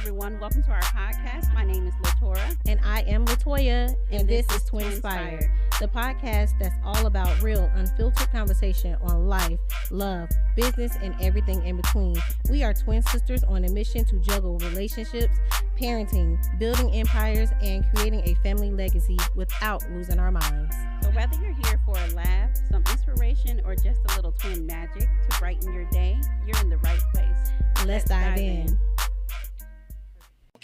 everyone. Welcome to our podcast. My name is Latora. And I am Latoya, and this is Twinspired. Twinspired, the podcast that's all about real, unfiltered conversation on life, love, business, and everything in between. We are twin sisters on a mission to juggle relationships, parenting, building empires, and creating a family legacy without losing our minds. So whether you're here for a laugh, some inspiration, or just a little twin magic to brighten your day, you're in the right place. Let's dive in.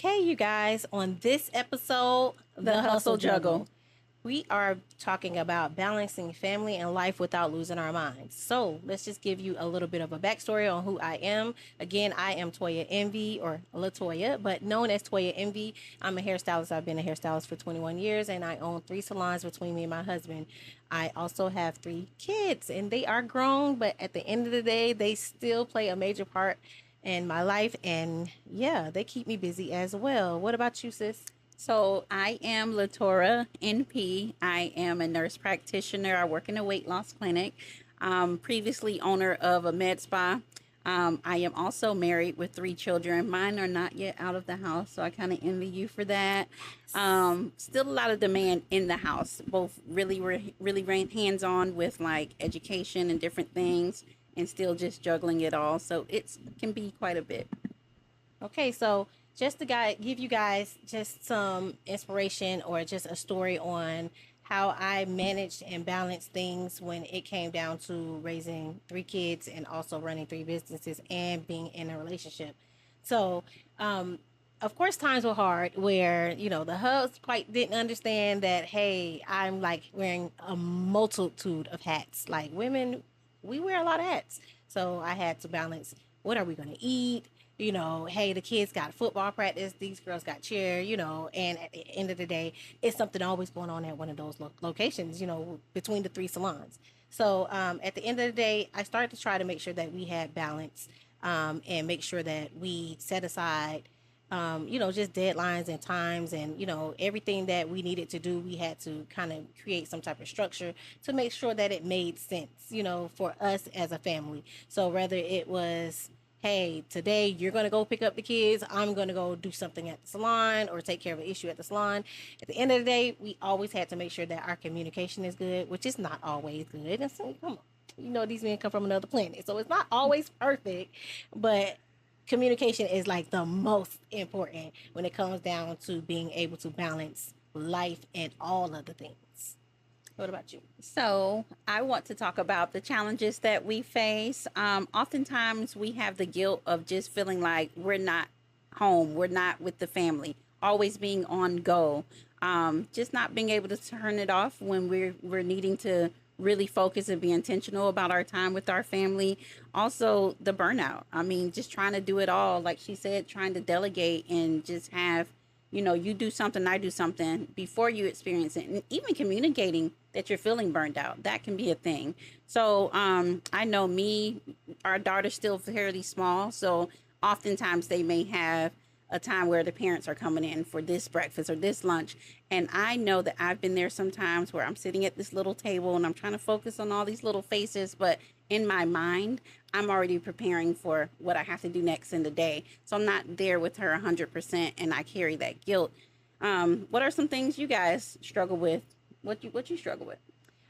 Okay, you guys, on this episode, The Hustle Juggle. we are talking about balancing family and life without losing our minds. So let's just give you a little bit of a backstory on who I am. Again, I am Toya Envy, or Latoya, but known as Toya Envy. I'm a hairstylist. I've been a hairstylist for 21 years, and I own 3 salons between me and my husband. I also have 3 kids, and they are grown, but at the end of the day, they still play a major part in my life, and yeah, they keep me busy as well. What about you, sis? So I am Latora NP. I am a nurse practitioner. I work in a weight loss clinic. Previously owner of a med spa. I am also married with 3 children. Mine are not yet out of the house, so I kind of envy you for that. Still a lot of demand in the house, both really hands-on with like education and different things, and still just juggling it all. So it can be quite a bit. Okay, so just to give you guys just some inspiration or just a story on how I managed and balanced things when it came down to raising 3 kids and also running 3 businesses and being in a relationship. So, of course, times were hard where, the husband quite didn't understand that, hey, I'm like wearing a multitude of hats. Like women, we wear a lot of hats. So I had to balance, what are we going to eat? Hey, the kids got football practice, these girls got cheer, and at the end of the day, it's something always going on at one of those locations, between the 3 salons. So at the end of the day, I started to try to make sure that we had balance and make sure that we set aside, just deadlines and times and, everything that we needed to do. We had to kind of create some type of structure to make sure that it made sense, for us as a family. So whether it was, hey, today you're going to go pick up the kids, I'm going to go do something at the salon or take care of an issue at the salon. At the end of the day, we always had to make sure that our communication is good, which is not always good. And so, come on, these men come from another planet, so it's not always perfect, but communication is like the most important when it comes down to being able to balance life and all of the things. What about you? So I want to talk about the challenges that we face. Oftentimes we have the guilt of just feeling like we're not home, we're not with the family, always being on go, just not being able to turn it off when we're needing to really focus and be intentional about our time with our family. Also the burnout. I mean, just trying to do it all, like she said, trying to delegate and just have, you do something, I do something before you experience it. And even communicating that you're feeling burned out, that can be a thing. So I know our daughter's still fairly small. So oftentimes they may have a time where the parents are coming in for this breakfast or this lunch. And I know that I've been there sometimes where I'm sitting at this little table and I'm trying to focus on all these little faces, but in my mind, I'm already preparing for what I have to do next in the day. So I'm not there with her 100%, and I carry that guilt. What are some things you guys struggle with? What you struggle with?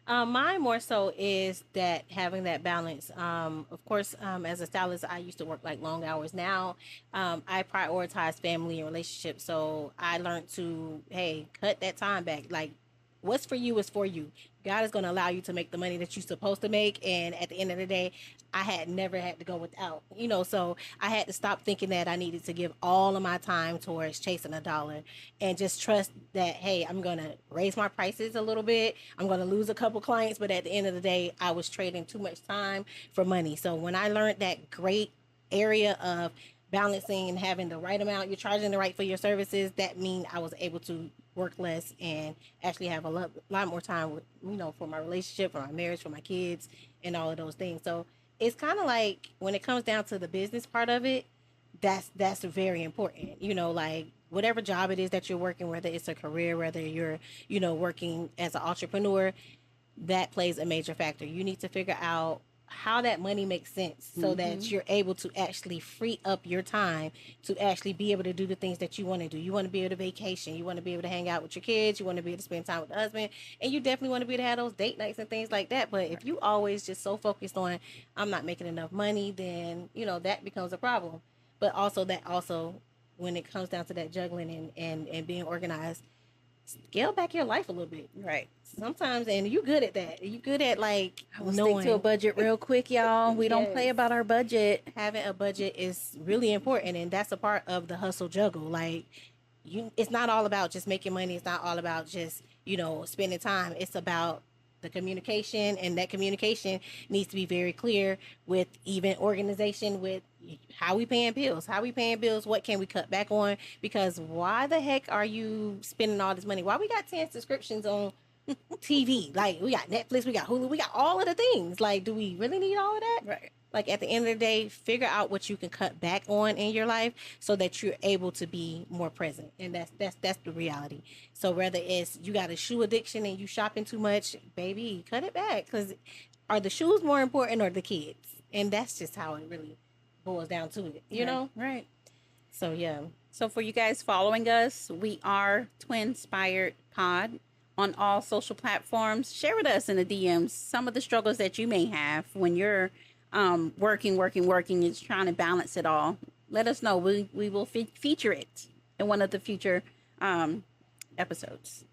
Mine more so is that having that balance. Of course, as a stylist, I used to work like long hours. Now, I prioritize family and relationships. So I learned to, hey, cut that time back. Like, what's for you is for you. God is going to allow you to make the money that you're supposed to make. And at the end of the day, I had never had to go without, so I had to stop thinking that I needed to give all of my time towards chasing a dollar and just trust that, hey, I'm going to raise my prices a little bit. I'm going to lose a couple clients. But at the end of the day, I was trading too much time for money. So when I learned that great area of balancing and having the right amount, you're charging the right for your services, that means I was able to work less and actually have a lot more time with, for my relationship, for my marriage, for my kids, and all of those things. So it's kind of like when it comes down to the business part of it, that's very important. Like whatever job it is that you're working, whether it's a career, whether you're, working as an entrepreneur, that plays a major factor. You need to figure out how that money makes sense so that you're able to actually free up your time to actually be able to do the things that you want to do. You want to be able to vacation. You want to be able to hang out with your kids. You want to be able to spend time with the husband. And you definitely want to be able to have those date nights and things like that. But if you always just so focused on, I'm not making enough money, then, that becomes a problem. But also, when it comes down to that juggling and being organized, scale back your life a little bit. Right. Sometimes, and you good at that. You good at like knowing. Stick to a budget real quick, y'all. We don't play about our budget. Having a budget is really important, and that's a part of the hustle juggle. Like it's not all about just making money. It's not all about just spending time. It's about the communication, and that communication needs to be very clear with even organization, with how we paying bills, what can we cut back on, because why the heck are you spending all this money? Why we got 10 subscriptions on TV? Like, we got Netflix, we got Hulu, we got all of the things. Like, do we really need all of that? Right. Like, at the end of the day, figure out what you can cut back on in your life so that you're able to be more present. And that's the reality. So whether it's you got a shoe addiction and you shopping too much, baby, cut it back. Because are the shoes more important or the kids? And that's just how it really boils down to it, you know? Right. So, yeah. So for you guys following us, we are Twinspired Pod on all social platforms. Share with us in the DMs some of the struggles that you may have when you're working and trying to balance it all. Let us know. We will feature it in one of the future episodes.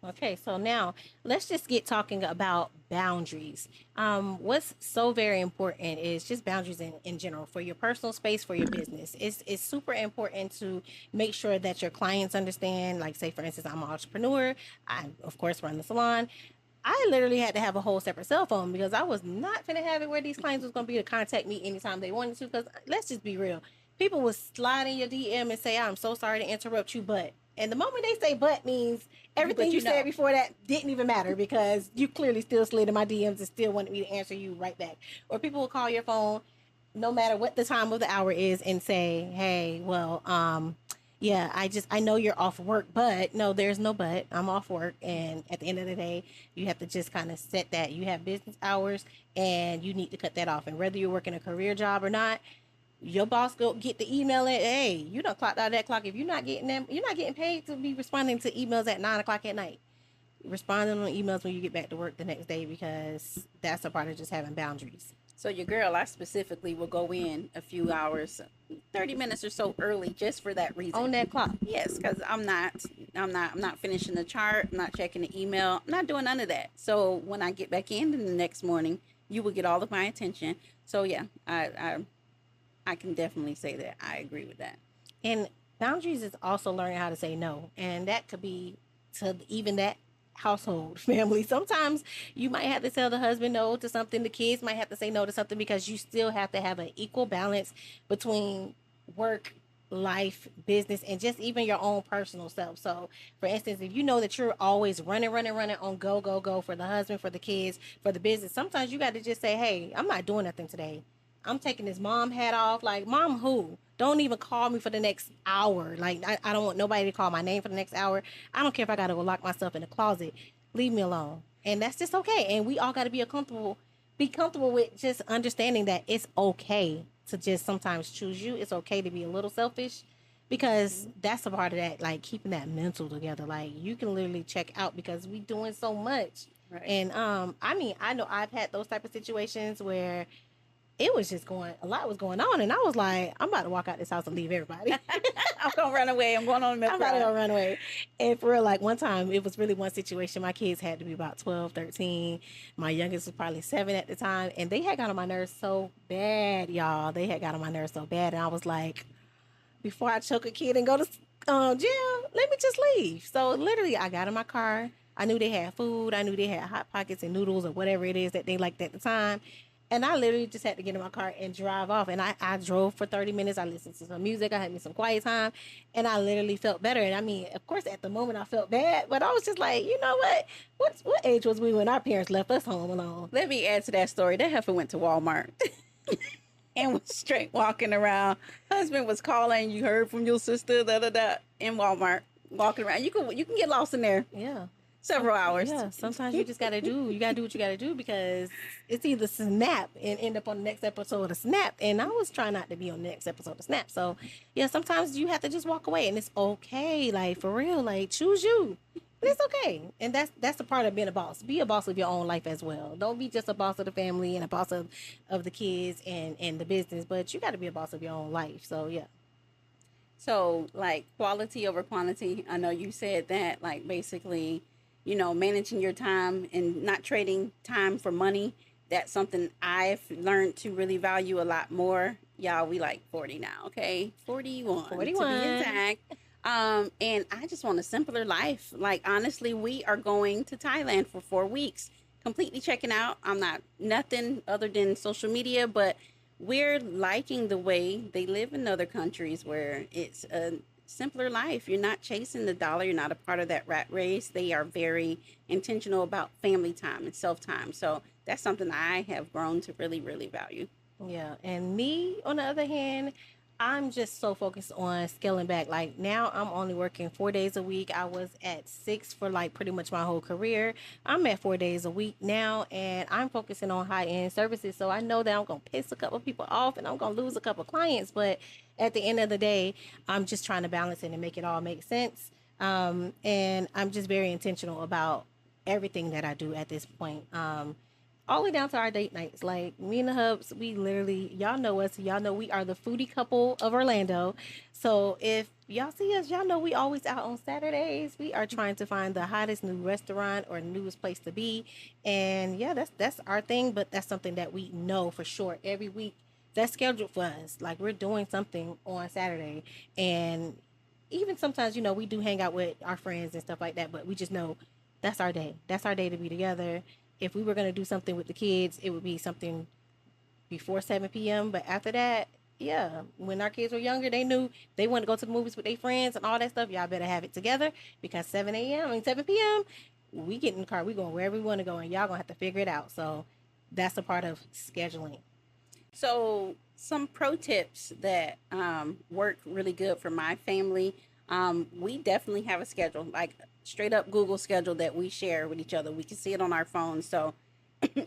Okay, so now let's just get talking about boundaries. What's so very important is just boundaries in general for your personal space, for your business. It's super important to make sure that your clients understand. Like, say, for instance, I'm an entrepreneur. I, of course, run the salon. I literally had to have a whole separate cell phone because I was not going to have it where these clients was going to be to contact me anytime they wanted to. Because let's just be real. People will slide in your DM and say, I'm so sorry to interrupt you, but. And the moment they say but means everything you said before that didn't even matter because you clearly still slid in my DMs and still wanted me to answer you right back. Or people will call your phone no matter what the time of the hour is and say, hey, well, yeah, I know you're off work, but no, there's no but. I'm off work. And at the end of the day, you have to just kind of set that. You have business hours and you need to cut that off. And whether you're working a career job or not, your boss go get the email and, hey, you done clocked out that clock. If you're not getting them, you're not getting paid to be responding to emails at 9:00 at night. Responding on emails when you get back to work the next day, because that's a part of just having boundaries. So your girl, I specifically will go in a few hours, 30 minutes or so early, just for that reason. On that clock. Yes, because I'm not finishing the chart. I'm not checking the email. I'm not doing none of that. So when I get back in the next morning, you will get all of my attention. So yeah, I can definitely say that I agree with that. And boundaries is also learning how to say no. And that could be to even that household family. Sometimes you might have to tell the husband no to something. The kids might have to say no to something, because you still have to have an equal balance between work, life, business, and just even your own personal self. So for instance, if you know that you're always running on go for the husband, for the kids, for the business, sometimes you got to just say, hey, I'm not doing nothing today. I'm taking this mom hat off. Like, mom who? Don't even call me for the next hour. Like, I don't want nobody to call my name for the next hour. I don't care if I got to go lock myself in the closet. Leave me alone. And that's just okay. And we all got to be comfortable with just understanding that it's okay to just sometimes choose you. It's okay to be a little selfish, because that's a part of that, like, keeping that mental together. Like, you can literally check out because we doing so much. Right. And, I mean, I know I've had those type of situations where it was just a lot was going on. And I was like, I'm about to walk out this house and leave everybody. I'm going to run away. I'm going on a I'm about to go run away. And for real, like, one time, it was really one situation. My kids had to be about 12, 13. My youngest was probably 7 at the time. And they had got on my nerves so bad, y'all. They had got on my nerves so bad. And I was like, before I choke a kid and go to jail, let me just leave. So literally, I got in my car. I knew they had food. I knew they had Hot Pockets and noodles or whatever it is that they liked at the time. And I literally just had to get in my car and drive off. And I drove for 30 minutes. I listened to some music. I had me some quiet time. And I literally felt better. And I mean, of course, at the moment I felt bad. But I was just like, you know what? What age was we when our parents left us home alone? Let me add to that story. That heifer went to Walmart and was straight walking around. Husband was calling. You heard from your sister, in Walmart, walking around. You can get lost in there. Yeah. several hours. Yeah, sometimes you gotta do what you gotta do because it's either snap and end up on the next episode of Snap. And I was trying not to be on the next episode of Snap. So yeah, sometimes you have to just walk away and it's okay. Like for real, like choose you. And it's okay. And that's the part of being a boss. Be a boss of your own life as well. Don't be just a boss of the family and a boss of the kids and the business, but you gotta be a boss of your own life. So yeah. So, like quality over quantity. I know you said that, like basically, managing your time and not trading time for money. That's something I've learned to really value a lot more. Y'all, we like 40 now, okay? 41, 41. to be exact. And I just want a simpler life. Like, honestly, we are going to Thailand for 4 weeks, completely checking out. I'm not nothing other than social media, but we're liking the way they live in other countries where it's a simpler life. You're not chasing the dollar. You're not a part of that rat race. They are very intentional about family time and self time. So that's something I have grown to really, really value. Yeah, and me on the other hand, I'm just so focused on scaling back. Like now, I'm only working 4 days a week. I was at six for like pretty much my whole career. I'm at 4 days a week now, and I'm focusing on high end services. So I know that I'm gonna piss a couple people off, and I'm gonna lose a couple clients. But at the end of the day, I'm just trying to balance it and make it all make sense. And I'm just very intentional about everything that I do at this point. All the way down to our date nights. Like me and the hubs, we literally, y'all know us. Y'all know we are the foodie couple of Orlando. So if y'all see us, y'all know we always out on Saturdays. We are trying to find the hottest new restaurant or newest place to be. And yeah, that's our thing, but that's something that we know for sure every week. That's scheduled for us. Like we're doing something on Saturday. And even sometimes, we do hang out with our friends and stuff like that, but we just know that's our day. That's our day to be together. If we were going to do something with the kids, it would be something before 7 p.m. But after that, yeah, when our kids were younger, they knew they wanted to go to the movies with their friends and all that stuff. Y'all better have it together because 7 p.m., we get in the car, we going wherever we want to go, and y'all going to have to figure it out. So that's a part of scheduling. So, some pro tips that work really good for my family. We definitely have a schedule, like straight up Google schedule that we share with each other. We can see it on our phones. So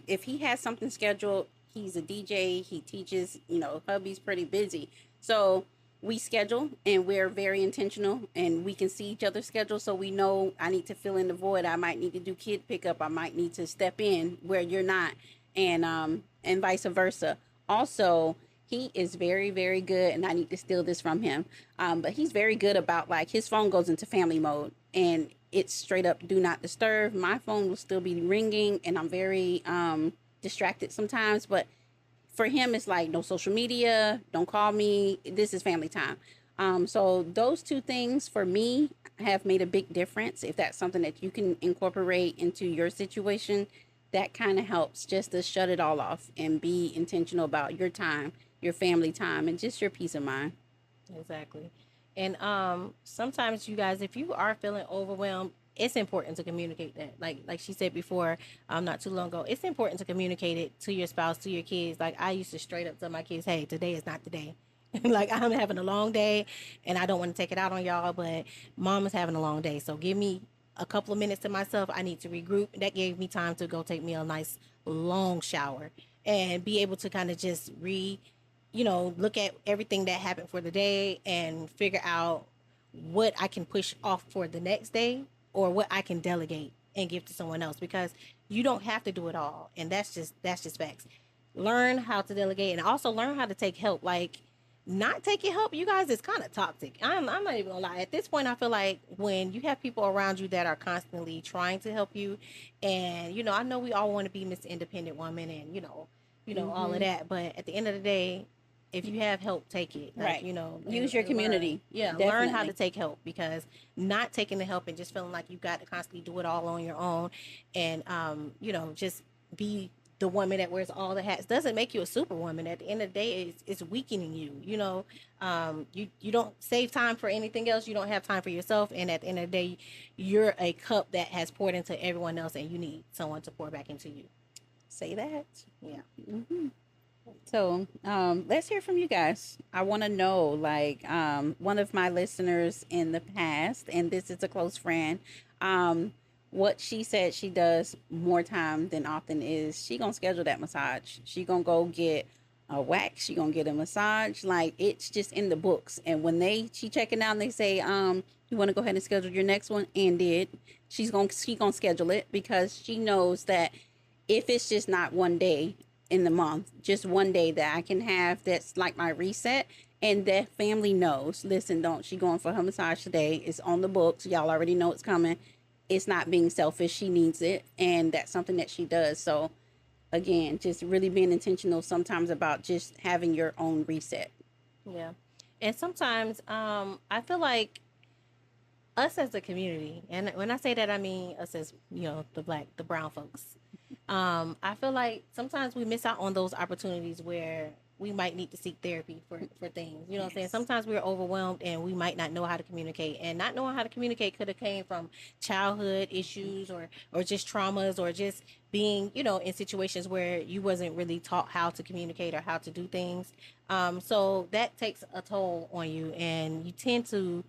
if he has something scheduled, he's a DJ, he teaches, hubby's pretty busy. So we schedule and we're very intentional and we can see each other's schedule. So we know I need to fill in the void. I might need to do kid pickup. I might need to step in where you're not, and vice versa. Also, he is very, very good, and I need to steal this from him. But he's very good about like his phone goes into family mode, and it's straight up do not disturb. My phone will still be ringing, and I'm very distracted sometimes. But for him, it's like no social media, don't call me. This is family time. So those two things for me have made a big difference. If that's something that you can incorporate into your situation, that kind of helps just to shut it all off and be intentional about your time, your family time, and just your peace of mind. Exactly. And sometimes you guys, if you are feeling overwhelmed, it's important to communicate that. Like she said before, not too long ago, it's important to communicate it to your spouse, to your kids. Like I used to straight up tell my kids, hey, today is not the day. Like I'm having a long day and I don't want to take it out on y'all, but mom is having a long day. So give me a couple of minutes to myself. I need to regroup. That gave me time to go take me a nice long shower and be able to kind of just look at everything that happened for the day and figure out what I can push off for the next day or what I can delegate and give to someone else, because you don't have to do it all. And that's just facts. Learn how to delegate and also learn how to take help. Like not taking help, you guys, is kind of toxic. I'm not even gonna lie. At this point, I feel like when you have people around you that are constantly trying to help you, and I know we all want to be Miss Independent Woman and all of that, but at the end of the day, if you have help, take it. Like, right. Use your community. Learn how to take help, because not taking the help and just feeling like you've got to constantly do it all on your own and just be the woman that wears all the hats doesn't make you a superwoman. At the end of the day, it's weakening you. You don't save time for anything else. You don't have time for yourself. And at the end of the day, you're a cup that has poured into everyone else, and you need someone to pour back into you. Say that. Yeah. Mm-hmm. So let's hear from you guys. I want to know, like, one of my listeners in the past, and this is a close friend, what she said she does more time than often is she gonna schedule that massage. She gonna go get a wax. She gonna get a massage. Like, it's just in the books. And when she checking out and they say, you want to go ahead and schedule your next one, and she gonna schedule it, because she knows that if it's just not one day in the month, just one day that I can have, that's like my reset. And that family knows, listen, don't, she going for her massage today. It's on the books. Y'all already know it's coming. It's not being selfish. She needs it. And that's something that she does. So again, just really being intentional sometimes about just having your own reset. Yeah. And sometimes I feel like us as a community, and when I say that, I mean us as, the brown folks. I feel like sometimes we miss out on those opportunities where we might need to seek therapy for things. You know what I'm saying? Sometimes we're overwhelmed and we might not know how to communicate. And not knowing how to communicate could have came from childhood issues or just traumas, or just being, in situations where you wasn't really taught how to communicate or how to do things. So that takes a toll on you, and you tend to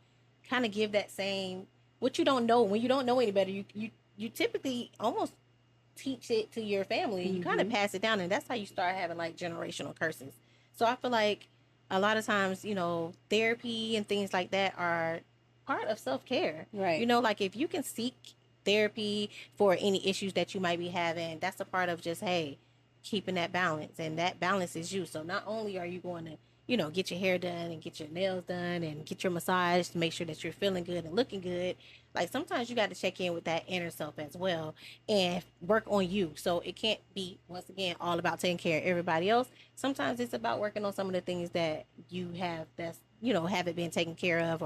kind of give that same, what you don't know, when you don't know any better, you typically almost teach it to your family, and you kind of pass it down, and that's how you start having like generational curses. So I feel like a lot of times, therapy and things like that are part of self-care, right? Like, if you can seek therapy for any issues that you might be having, that's a part of just, hey, keeping that balance, and that balance is you. So not only are you going to get your hair done and get your nails done and get your massage to make sure that you're feeling good and looking good. Like, sometimes you got to check in with that inner self as well and work on you. So it can't be, once again, all about taking care of everybody else. Sometimes it's about working on some of the things that you have that's, haven't been taken care of,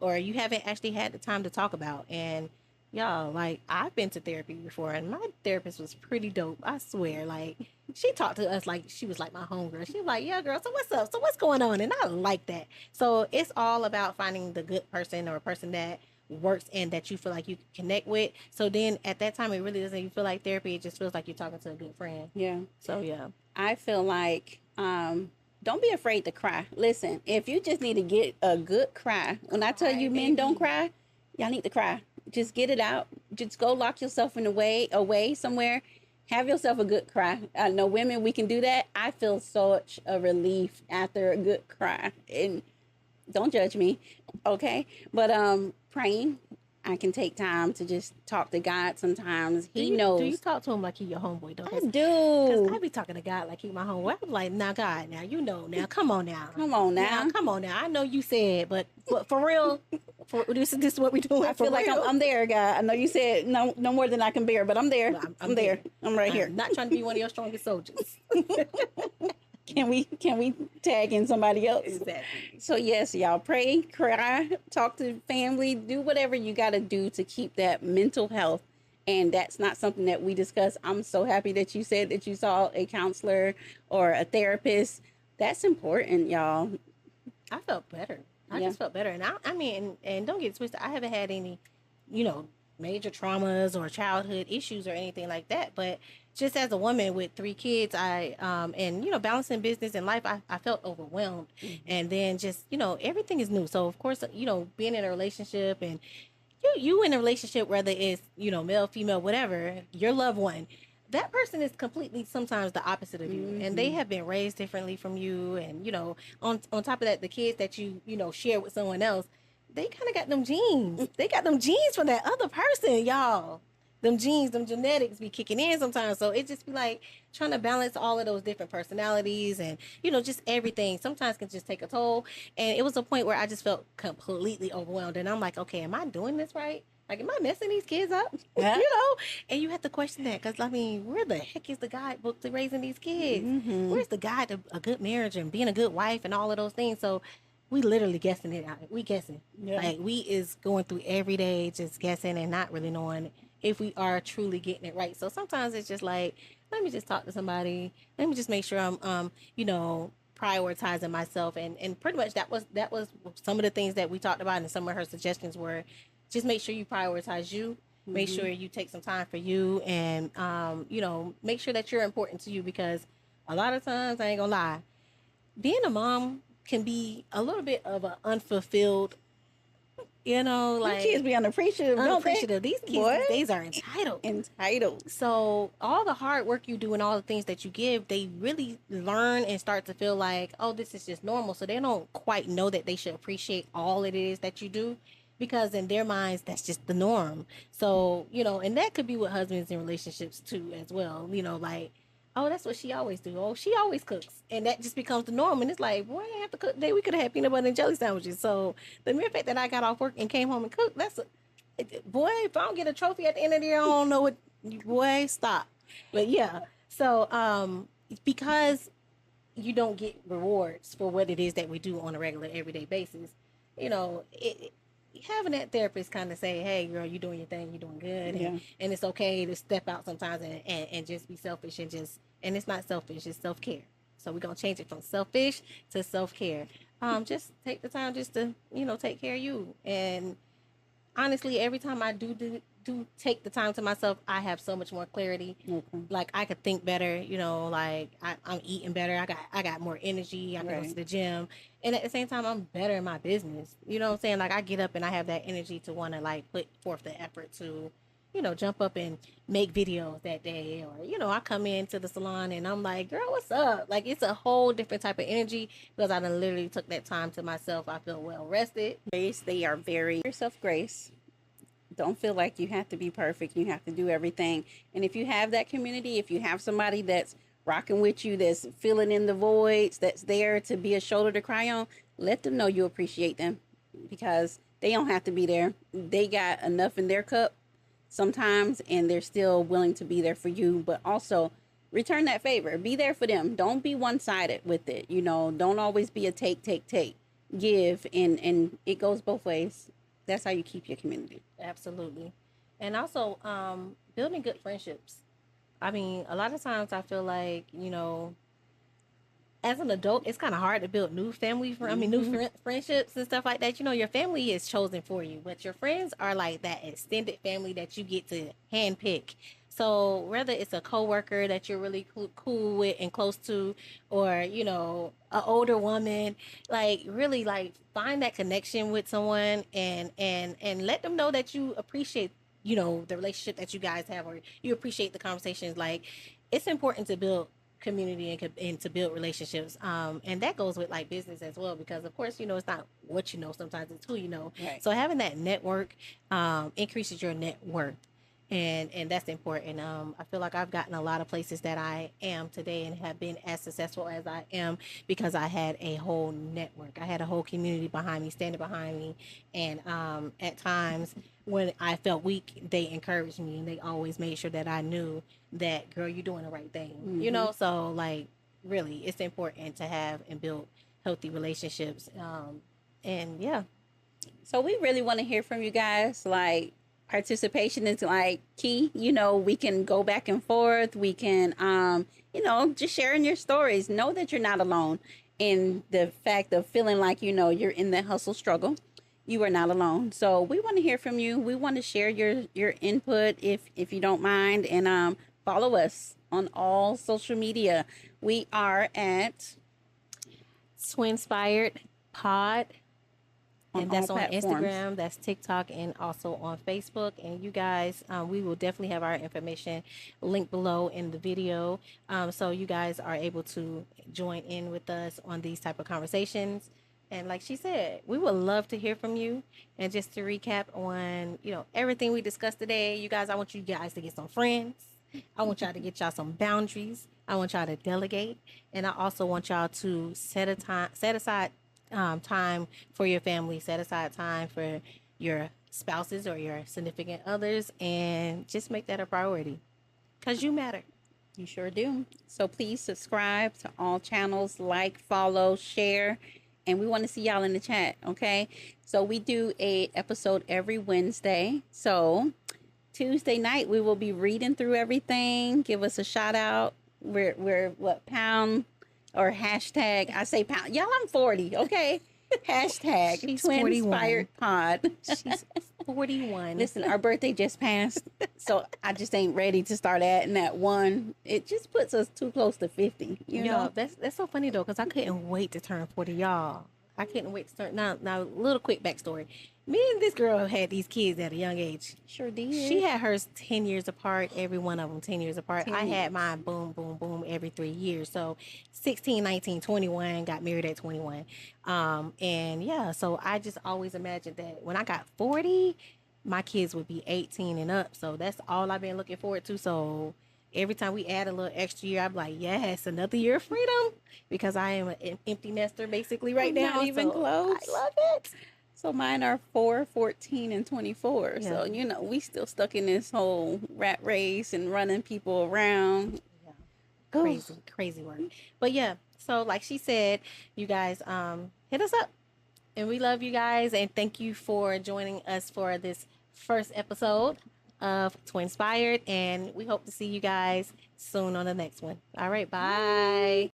or you haven't actually had the time to talk about. And y'all, like, I've been to therapy before, and my therapist was pretty dope. I swear. Like, she talked to us like she was like my homegirl. She was like, yeah, girl, so what's up? So what's going on? And I like that. So it's all about finding the good person, or a person that works and that you feel like you can connect with. So then at that time, it really doesn't even feel like therapy. It just feels like you're talking to a good friend. Yeah. So, yeah. I feel like, don't be afraid to cry. Listen, if you just need to get a good cry, when I tell you men don't cry, y'all need to cry. Just get it out. Just go lock yourself in away somewhere. Have yourself a good cry. I know women, we can do that. I feel such a relief after a good cry. And don't judge me, okay? But praying, I can take time to just talk to God sometimes. He knows. Do you talk to him like he your homeboy, though? I do. Because I be talking to God like he my homeboy. I'm like, now, God, now, now, come on now. Come on now. Come on now. I know you said, but for real, this is what we doing. I feel like I'm there, God. I know you said no more than I can bear, but I'm there. Well, I'm there. I'm right here. Not trying to be one of your strongest soldiers. Can we tag in somebody else? Exactly. So yes, y'all, pray, cry, talk to family, do whatever you got to do to keep that mental health. And that's not something that we discuss. I'm so happy that you said that you saw a counselor or a therapist. That's important, y'all. I felt better. I just felt better. And I mean, and don't get it twisted, I haven't had any, major traumas or childhood issues or anything like that. But just as a woman with 3 kids, and balancing business and life, I felt overwhelmed. Mm-hmm. And then just, everything is new. So of course, being in a relationship, and you in a relationship, whether it's, male, female, whatever, your loved one, that person is completely sometimes the opposite of you. Mm-hmm. And they have been raised differently from you. And, on top of that, the kids that you share with someone else, they kind of got them genes. They got them genes from that other person, y'all. Them genes, them genetics be kicking in sometimes. So it just be like trying to balance all of those different personalities and, just everything sometimes can just take a toll. And it was a point where I just felt completely overwhelmed. And I'm like, okay, am I doing this right? Like, am I messing these kids up? Yeah. And you have to question that, because, where the heck is the guidebook to raising these kids? Mm-hmm. Where's the guide to a good marriage and being a good wife and all of those things? So we literally guessing it out. We guessing. Yeah. Like, we is going through every day just guessing and not really knowing if we are truly getting it right. So sometimes it's just like, let me just talk to somebody. Let me just make sure I'm, prioritizing myself. And pretty much that was some of the things that we talked about, and some of her suggestions were just make sure you prioritize you. Mm-hmm. Make sure you take some time for you, and, make sure that you're important to you, because a lot of times, I ain't gonna lie, being a mom can be a little bit of an unfulfilled You know, Like kids be unappreciative, unappreciative. These kids What? these days are entitled. Entitled. So all the hard work you do and all the things that you give, they really learn and start to feel like, oh, this is just normal. So they don't quite know that they should appreciate all it is that you do, because in their minds that's just the norm. So, you know, and that could be with husbands in relationships too as well. You know, like, oh, that's what she always do. Oh, she always cooks. And that just becomes the norm. And it's like, boy, I didn't have to cook today. We could have had peanut butter and jelly sandwiches. So the mere fact that I got off work and came home and cooked, boy, if I don't get a trophy at the end of the year, I don't know what, boy, stop. But yeah. So because you don't get rewards for what it is that we do on a regular everyday basis, you know, having that therapist kind of say, hey, girl, you're doing your thing, you're doing good. And it's okay to step out sometimes and just be selfish and it's not selfish, it's self-care. So we're going to change it from selfish to self-care. Just take the time just to, you know, take care of you. And honestly, every time I do take the time to myself, I have so much more clarity. Like I could think better, you know, like I'm eating better. I got more energy. I can go to the gym. And at the same time, I'm better in my business. You know what I'm saying? Like I get up and I have that energy to want to like put forth the effort to, you know, jump up and make videos that day. Or, you know, I come into the salon and I'm like, girl, what's up? Like it's a whole different type of energy because I done literally took that time to myself. I feel well rested. They are very yourself grace. Don't feel like you have to be perfect. You have to do everything. And if you have that community, if you have somebody that's rocking with you, that's filling in the voids, that's there to be a shoulder to cry on, let them know you appreciate them because they don't have to be there. They got enough in their cup sometimes and they're still willing to be there for you. But also return that favor. Be there for them. Don't be one-sided with it. You know, don't always be a take. Give. And it goes both ways. That's how you keep your community. Absolutely. And also building good friendships. I mean, a lot of times I feel like, you know, as an adult, it's kind of hard to build new friendships and stuff like that. You know, your family is chosen for you, but your friends are like that extended family that you get to handpick. So whether it's a coworker that you're really cool with and close to, or, you know, an older woman, like really like find that connection with someone and let them know that you appreciate, you know, the relationship that you guys have, or you appreciate the conversations. Like it's important to build community and to build relationships. And that goes with like business as well, because of course, you know, it's not what you know, sometimes it's who you know. Right. So having that network increases your net worth. And that's important. I feel like I've gotten a lot of places that I am today and have been as successful as I am because I had a whole network. I had a whole community behind me, standing behind me. And at times when I felt weak, they encouraged me and they always made sure that I knew that, girl, you're doing the right thing. You know, so like really it's important to have and build healthy relationships. And yeah. So we really want to hear from you guys. Like, participation is like key. You know, we can go back and forth. We can, you know, just sharing your stories. Know that you're not alone in the fact of feeling like, you know, you're in that hustle struggle. You are not alone. So we want to hear from you. We want to share your input if you don't mind, and follow us on all social media. We are at Twinspired Pod. And that's on platforms. Instagram, that's TikTok, and also on Facebook. And you guys, we will definitely have our information linked below in the video. So you guys are able to join in with us on these type of conversations. And like she said, we would love to hear from you. And just to recap on, you know, everything we discussed today, you guys, I want you guys to get some friends. I want y'all to get y'all some boundaries. I want y'all to delegate. And I also want y'all to set aside time for your family, set aside time for your spouses or your significant others, and just make that a priority because you matter. You sure do. So please subscribe to all channels, like, follow, share, and we want to see y'all in the chat. Okay, so we do a episode every Wednesday. So Tuesday night we will be reading through everything. Give us a shout out. We're what, pound or hashtag, I say pound. Y'all, I'm 40, okay? Hashtag Twinspired Pod. She's 41. Listen, our birthday just passed, so I just ain't ready to start adding that one. It just puts us too close to 50, you know? That's so funny, though, because I couldn't wait to turn 40, y'all. I couldn't wait to start. Now, little quick backstory. Me and this girl had these kids at a young age. Sure did. She had hers 10 years apart, every one of them 10 years apart. 10 I had years. mine boom, boom, boom every 3 years. So 16, 19, 21, got married at 21. And yeah, so I just always imagined that when I got 40, my kids would be 18 and up. So that's all I've been looking forward to. So every time we add a little extra year, I'm like, yes, another year of freedom, because I am an empty nester basically right I'm now. not even so close. I love it. So mine are 4, 14, and 24. Yeah. So, we still stuck in this whole rat race and running people around. Yeah. Ooh. Crazy work. But yeah, so like she said, you guys hit us up. And we love you guys, and thank you for joining us for this first episode of Twinspired, and we hope to see you guys soon on the next one. All right, bye.